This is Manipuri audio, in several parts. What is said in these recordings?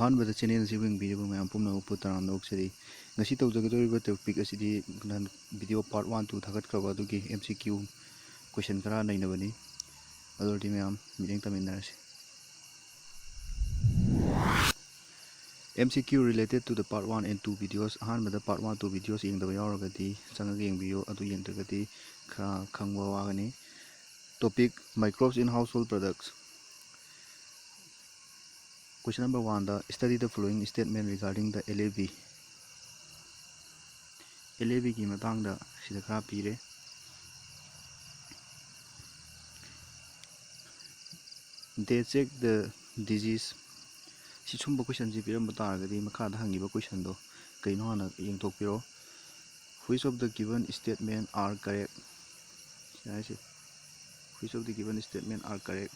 अहानबद चैनल से वीडियो मैं पुनः पुतराम नोक्सरी ngasi tawjagdoriba topic asidi video part 1 2 thagatkraba adugi MCQ question kara nainabani adordi mayam meeting taminarasi MCQ related to the part 1 and 2 videos ahanbada part 1 2 videos yengdaba yawaragadi changaga yengbiyo adu yengdragadi khara khangba wagani topic microbes in household products. Question number 1, study the following statement regarding the LAB. LAB की matangda sida khara pire. They check the disease. Si chumba question ji piram bataragadi makhada hangiba question do kaino hana yengthokpiro. Which of the given statement are correct? Which of the given statement are correct?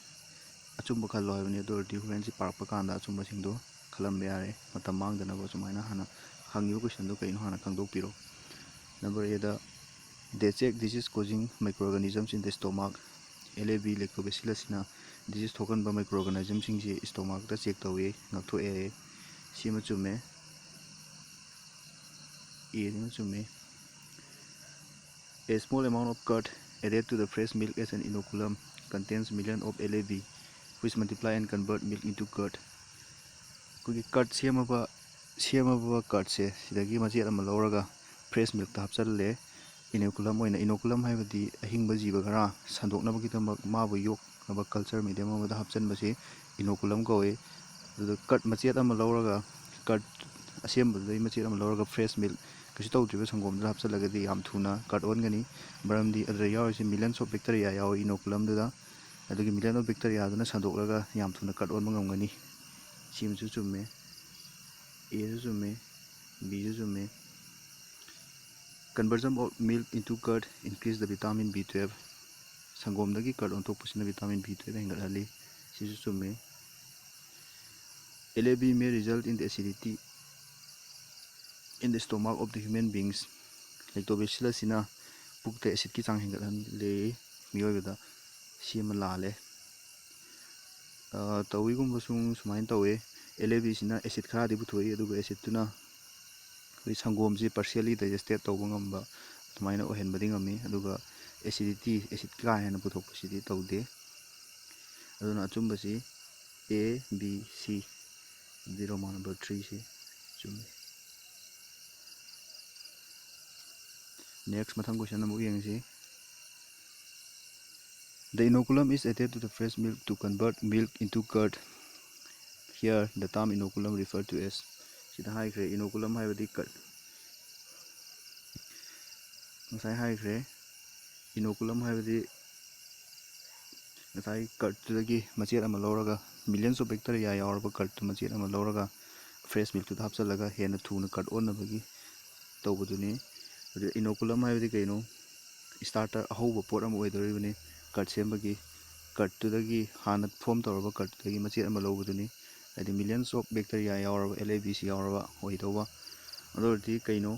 Achumba khallo habani authority when si parpa kanda achumba singdo khalam yare matam mangdana ba sumaina hana hangiba question do kaino hana khangdokpiro. Number A, they check disease causing microorganisms in the stomach. LAB lactobacillus na disease thokan ba microorganisms sing si stomach ta check tawi ngakto e sima chume ni chume. A small amount of curd added to the fresh milk as an inoculum contains million of LAB which multiply and convert milk into curd. Kugi curd sema ba curd se sidagi machi ama lauraga fresh milk ta hapchal inoculum oina inoculum haibadi ahingba jiba gara sandoknaba kitamak mabu yok naba culture medium amada hapchan basi inoculum kowe the cut machet ama lauraga cut assemble dai machet ama lauraga fresh milk kasi tawdriba sangom da hapchalagadi yam thuna cut on gani baramdi adra yawisi millions of bacteria yaw inoculum da adugi million of bacteria dana sandoklaga yam thuna cut on mangamgani simchu chumme a chumme b chumme. Conversion of milk into curd increase the vitamin B12. Sangom dagi curd on top pusina vitamin B12 hengalali. Sisu chumme. LAB may result in the acidity in the stomach of the human beings. Lactobacillus sina pukte acid ki chang hengalali miyoibada sima lale. Tawi gum basung sumain tawe LAB sina acid khara di buthoi aduga acid tuna sangom ji partially digested tawbangamba tumaina ohen bading ami aduga acidity acid ka hena puthok pasidi tawde aduna achumba si A B C 0 number 3 si chumbe. Next mathang question namu yang si the inoculum is added to the fresh milk to convert milk into curd. Here the term inoculum referred to as sida hai kre inoculum hai badi curd ngasai hai kre inoculum hai badi ngasai curd tudagi machet ama lauraga millions of bacteria yawraba curd tu machet ama lauraga fresh milk tu hapchalaga hena thuna curd on nabagi tawbuduni inoculum hai badi kaino starter ahoba pot ama oidoribani curd sembagi curd tudagi hana form tawraba curd tudagi machet ama lobuduni adi millions of bacteria yawraba LABC yawraba oidoba adordi kaino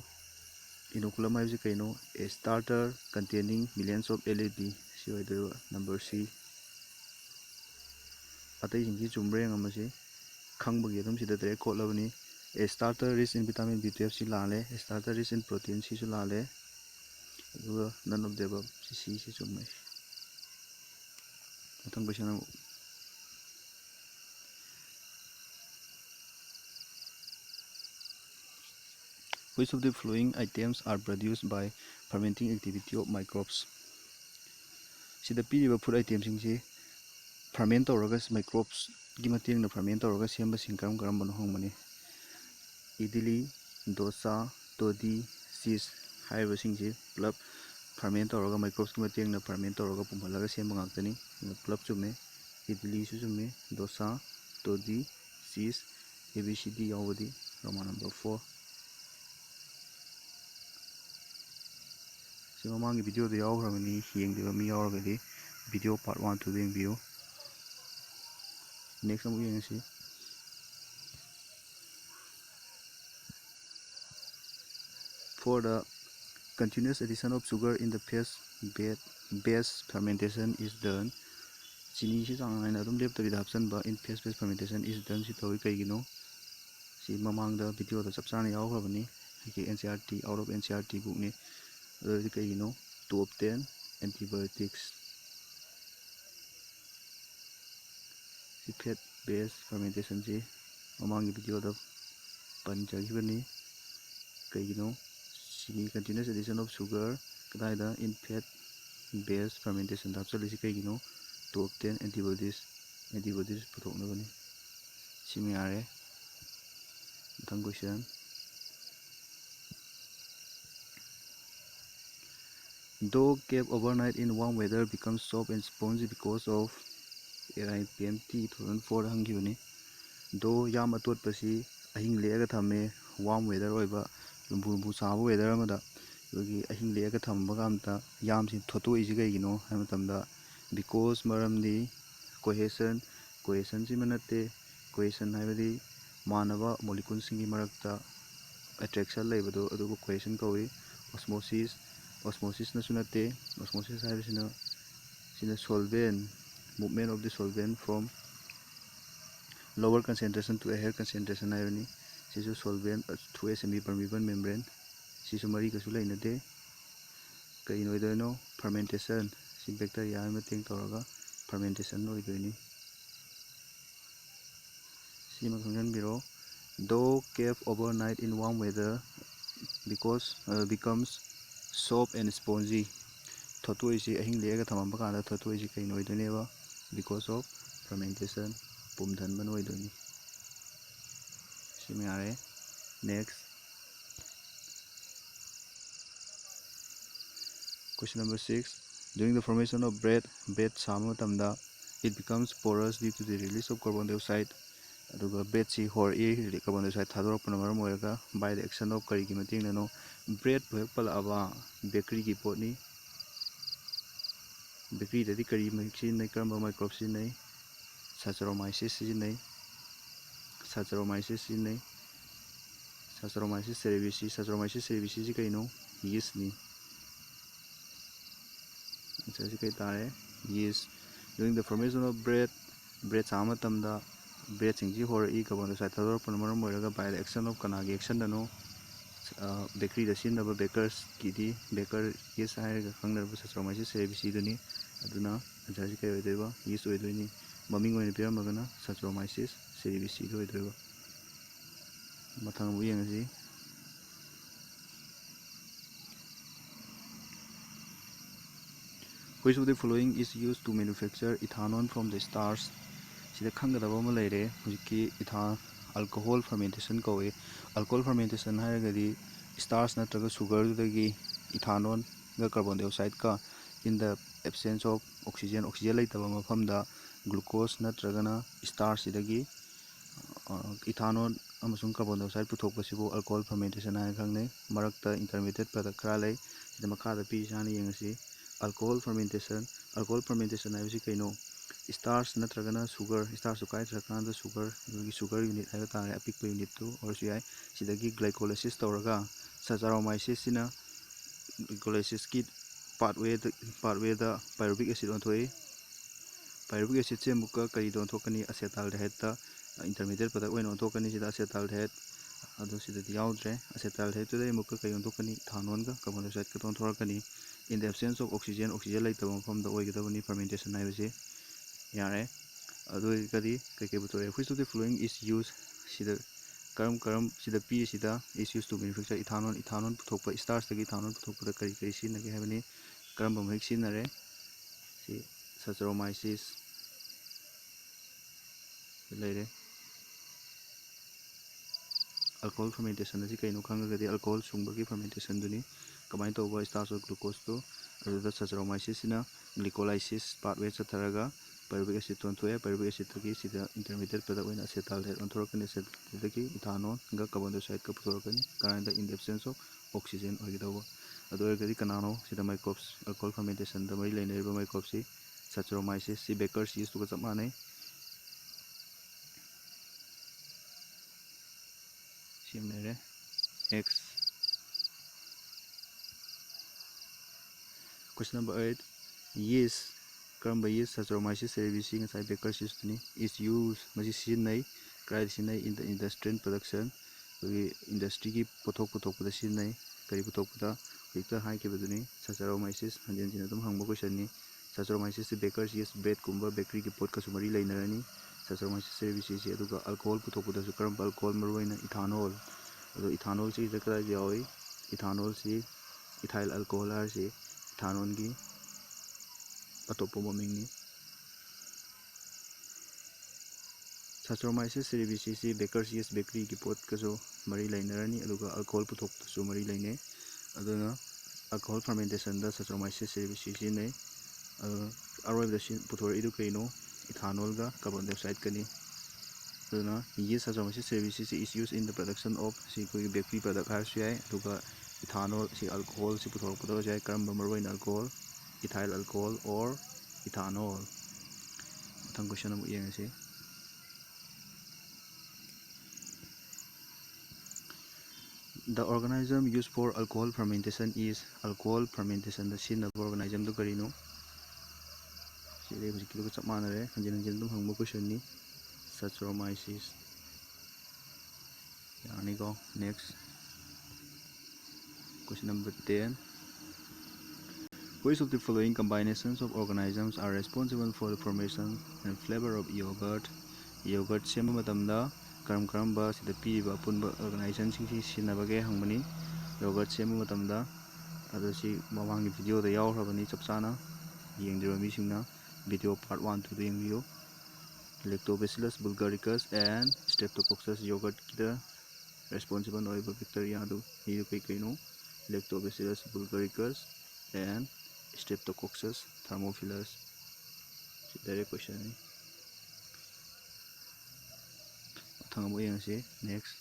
inoculum hai badi kaino a starter containing millions of LAB si oidoba number C. Atai jingi chumbre ngamasi khangbagi adum sida dre kholabani a starter rich in vitamin B12 si lale a starter rich in protein si su lale aduga none of the above si chumai mathang question which of the following items are produced by fermenting activity of microbes. Sida piriba food items singsi ferment tawraga microbes gi matengna ferment tawraga semba singkaram karambano hongmani idili dosa todi cheese haiba singsi plus ferment tawraga microbes gi matengna ferment tawraga pumhalaga semba ngaktani plus chume idili su chume dosa todi cheese ABCD yawadi Roman number 4. Sima mangi video de yawragani yengdiba mi yawragadi video part 1 2 yengbiyo. Next amu yengsi for the continuous addition of sugar in the base fermentation is done. Chini si chang aina adum lepta bida hapsan ba in phase fermentation is done si tawi kaigino C ममांगदा video चप चाना यावख्रबनी NCERT out of NCERT book ni adudi kaigino to obtain antibiotics si fat based fermentation si mamangi video da panjagibani kaigino si continuous addition of sugar kadaida in fat based fermentation da chali si kaigino to obtain antibodies puthoknabani simi are thang question. Dough kept overnight in warm weather becomes soft and spongy because of AIPMT 2004 hangibani. Dough yam atotpasi ahing leaga thame warm weather oiba lumbu sabu weather amada yogi ahing leaga thamba gamta yam sin thoto isi kaigino hamatamda because maramdi cohesion si manate cohesion haibadi manaba molecules singi marakta attraction laibado adugo cohesion kawi. Osmosis na sunate osmosis haibisina sina solvent movement of the solvent from lower concentration to a higher concentration haibani sisu solvent through a semi permeable membrane sisu mari kasu lainate kaino idoino fermentation si bacteria ama ting toraga fermentation no idoini sima khangjan biro. Dough kept overnight in warm weather becomes soft and spongy. Thoto isi ahing lega thamamba kanda thoto isi kaino idoineba because of fermentation pumdhan ban oidoni simi are. Next question number 6. During the formation of bread sama tamda it becomes porous due to the release of carbon dioxide aduga bread si hor carbon dioxide thadorapna maram oiraga by the action of kari gi mating nano bread bhek pala aba bakery gi potni bakery dadi kari mixin nei karamba microbe sin nei Saccharomyces cerevisiae si kaino yeast ni answer si kai tare yeast. During the formation of bread sama tamda bread singji hor carbon dioxide thadorapna maram oiraga by the action of kanagi action dano bakery da sinaba bakers kidi baker yeast hairaga khangnarba Saccharomyces cerevisiae duni aduna answer si kai oidoiba yeast oidoini maming oina piramagana Saccharomyces cerevisiae oidoiba. Mathang bu yengasi. Which of the following is used to manufacture ethanol from the starch? Sida khanggadaba ama leire hujiki alcohol fermentation kawe. Alcohol fermentation hairagadi starch natraga sugar dagi ethanol ga carbon dioxide ka in the absence of oxygen laitaba mafamda glucose natragana starch sidagi ethanol amasung carbon dioxide puthokpasibu alcohol fermentation hai khangnei. Marakta intermediate product khara lei sida makhada pi jani yengasi. Alcohol fermentation haibisi kaino starch natragana sugar starch kai thrakanda sugar unit haiba tare apikpa unit tu orsu yai sidagi glycolysis tawraga Saccharomyces sina glycolysis ki pathway da pyruvic acid onthoi pyruvic acid se muka kari don thokani acetaldehyde ta intermediate product oina onthokani sida acetaldehyde adu sida yaudre acetaldehyde tu dai muka kari onthokani ethanol ga carbon dioxide ka ton thorakani in the absence of oxygen laitaba mafamda oigidabani fermentation haibise yare adu kadi kai butore. Which of the following is used sida karam sida p sida is used to manufacture ethanol puthokpa starch dagi ethanol puthokpa da kari sinage haibani karamba mahik sinare si Saccharomyces leire. Alcohol fermentation asi kaino khangagadi alcohol sungbagi fermentation duni kamai tawba starch or glucose to aduda Saccharomyces sina glycolysis pathway chatharaga pyruvic acid tonthoe pyruvic acid dagi sida intermediate product oina acetaldehyde onthorakani acetaldehyde dagi ethanol ga carbon dioxide ka puthorakani kanada in the absence of oxygen oigidawba adu oigadi kanano sida microbes alcohol fermentation da mari lainariba microbes si Saccharomyces si bakers yeast to chap manai simnere. X. Question number 8. Yeast karamba yeast Saccharomyces cerevisiae ngasai bakers yeast ni is used masi sinai ꯀꯥꯏꯗ ꯁꯤꯖꯤꯟꯅꯩ ꯏꯟ ꯗ ꯏꯟꯗꯁꯇ꯭ꯔꯤꯌꯦꯜ ꯄ꯭ꯔꯗꯛꯁꯟ ꯑꯩꯈꯣꯏꯒꯤ ꯏꯟꯗꯁꯇ꯭ꯔꯤꯒꯤ ꯄꯨꯊꯣꯛꯄꯗ ꯁꯤꯖꯤꯟꯅꯩ ꯀꯔꯤ ꯄꯨꯊꯣꯛꯄꯗ ꯍꯧꯖꯤꯛꯇ ꯍꯥꯏꯈꯤꯕꯗꯨꯅꯤ ꯁꯥꯆꯥꯔꯣꯃꯥꯏꯁꯤꯁ ꯍꯟꯖꯤꯟ ꯍꯟꯖꯤꯟ ꯑꯗꯨꯝ ꯍꯪꯕ ꯀꯣꯏꯁꯟꯅꯤ ꯁꯥꯆꯥꯔꯣꯃꯥꯏꯁꯤꯁꯁꯤ ꯕꯦꯀꯔꯁ ꯌꯤꯁ ꯕ꯭ꯔꯦꯗꯀꯨꯝꯕ ꯕꯦꯀꯔꯤꯒꯤ ꯄꯣꯠꯀꯁꯨ ꯃꯔꯤ ꯂꯩꯅꯔꯅꯤ ꯁꯥꯆꯥꯔꯣꯃꯥꯏꯁꯤꯁ ꯁꯦꯔꯦꯕꯤꯁꯤꯁꯤ ꯑꯗꯨꯒ ꯑꯜꯀꯣꯍꯣꯜ ꯄꯨꯊꯣꯛꯄꯗꯁꯨ ꯀꯔꯝꯕ ꯑꯜꯀꯣꯍꯣꯜ ꯃꯔꯨꯑꯣꯏꯅ ꯏꯊꯥꯅꯣꯜ ꯑꯗꯣ ꯏꯊꯥꯅꯣꯜꯁꯤ ꯁꯤꯗ ꯀꯗꯥꯏꯗ ꯌꯥꯎꯏ ꯏꯊꯥꯅꯣꯜꯁꯤ इथाइल अल्कोहल है इथानोल की अतोप ममिंगनी साचरोमाइसिस सेरेबिसिस बेकर्स यीस्ट बेकरी की पोट कसो मरी लेनरनी अदुगा अल्कोहल पुथोकसु मरी लेने अदुना अल्कोहल फर्मेंटेशन दा साचरोमाइसिस सेरेबिसिस ने अरोइब पुथोर इदु कइनो इथानोल गा कार्बन डाइऑक्साइड कनी अदुना ये Saccharomyces cerevisiae is used in the production of सी कोई बेकरी प्रोडक्ट हार्स याय अदुगा इथानोल सी अल्कोहल सी पुथोरपदो जाय करम मरोइन alcohol ethyl alcohol or ethanol थंग क्वेश्चन अमु येंगसे The organism used for alcohol fermentation is alcohol fermentation. The sin of organism to karino. Sile hujik kilo chap manare hanjin hanjin dum hangmo question ni Saccharomyces. Yani go next. Question number 10. Which of the following combinations of organisms are responsible for the formation and flavor of yogurt? Yogurt sema matamda karam karamba sida piba punba organism singsi sinabage hangmani yogurt sema matamda अदसी ममांग वीडियो दा यावरबनी चपचाना येंगदिरो मिसिंगना वीडियो पार्ट 1 2 येंगियो Lactobacillus bulgaricus and Streptococcus yogurt किदा responsible ओइबा बैक्टीरिया दु हियो कइनो Lactobacillus bulgaricus and Streptococcus thermophilus direct question है थंगमो येंगसे next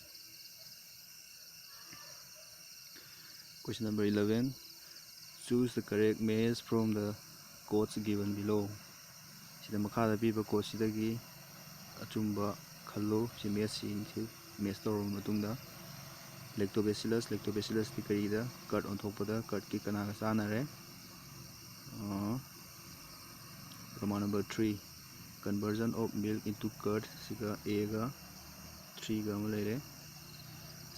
Question number 11. Choose the correct match from the codes given below. Sida makada piba code sidagi achumba khallo si match tawra matungda lactobacillus ti karida curd on thokpada curd ki kanaga sanare Roman number 3 conversion of milk into curd siga a ga 3 ga malere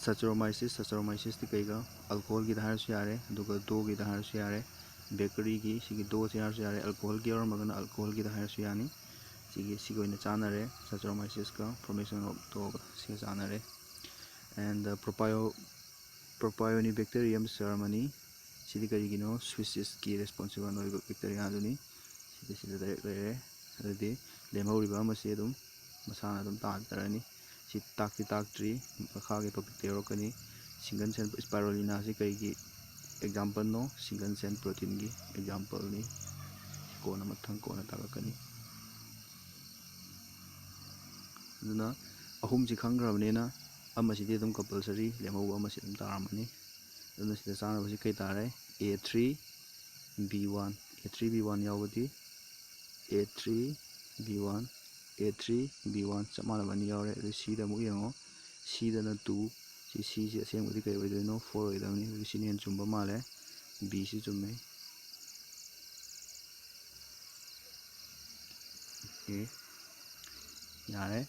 Saccharomyces ti kaiga alcohol की धार से यारे दुगा दो की धार से यारे बेकरी की सिगी दो से यार से यारे अल्कोहल की और मगन अल्कोहल की धार से यानी सिगी इन चाना रे Saccharomyces का formation of तो सिगी चाना रे and the Propionibacterium ceremony सिदी करी गिनो Swiss की responsible no bacteria दुनी सिदी direct ले अदि लेमौरिबा मसे दुम मसाना दुम ताकरनी si ताकट्री मखागे टॉपिक तेरोकनी सिंगल सेल स्पाइरुलिना से कई की एग्जांपल नो सिंगल सेल प्रोटीन की एग्जांपल नी कोना मथंग कोना ताकनी दुना अहुम सि खंग्रबनेना अमा सिदि दुम कंपलसरी लेमौ अमा सि दुम तारमनी दुना सिदा चाना बसि कई तारे A3B1 यावदी A3B1 चमानबनी यावरे सीदा मु यंगो सीदना 2 सी से असेंबदी कई ओइदनो 4 ओइदमनी सिनेन चुंबा माले B से चुम्मे ओके यारे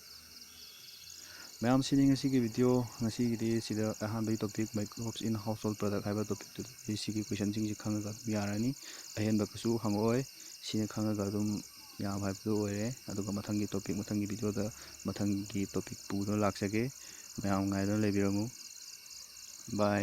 मैम सिनी ngasi वीडियो ngasi गिदि सिदा अहानबै topic microbes in household product हाइबा टॉपिक तु सिगी क्वेश्चन सिंग खंगा यारानी अहेनबा कसु हंगोय सिने खंगा दुम याम हाइबदो ओरे अदुगा मथंगी टॉपिक मथंगी वीडियो दा मथंगी टॉपिक पुदो लाक्सगे मैम गाइदो लेबिरमु बाय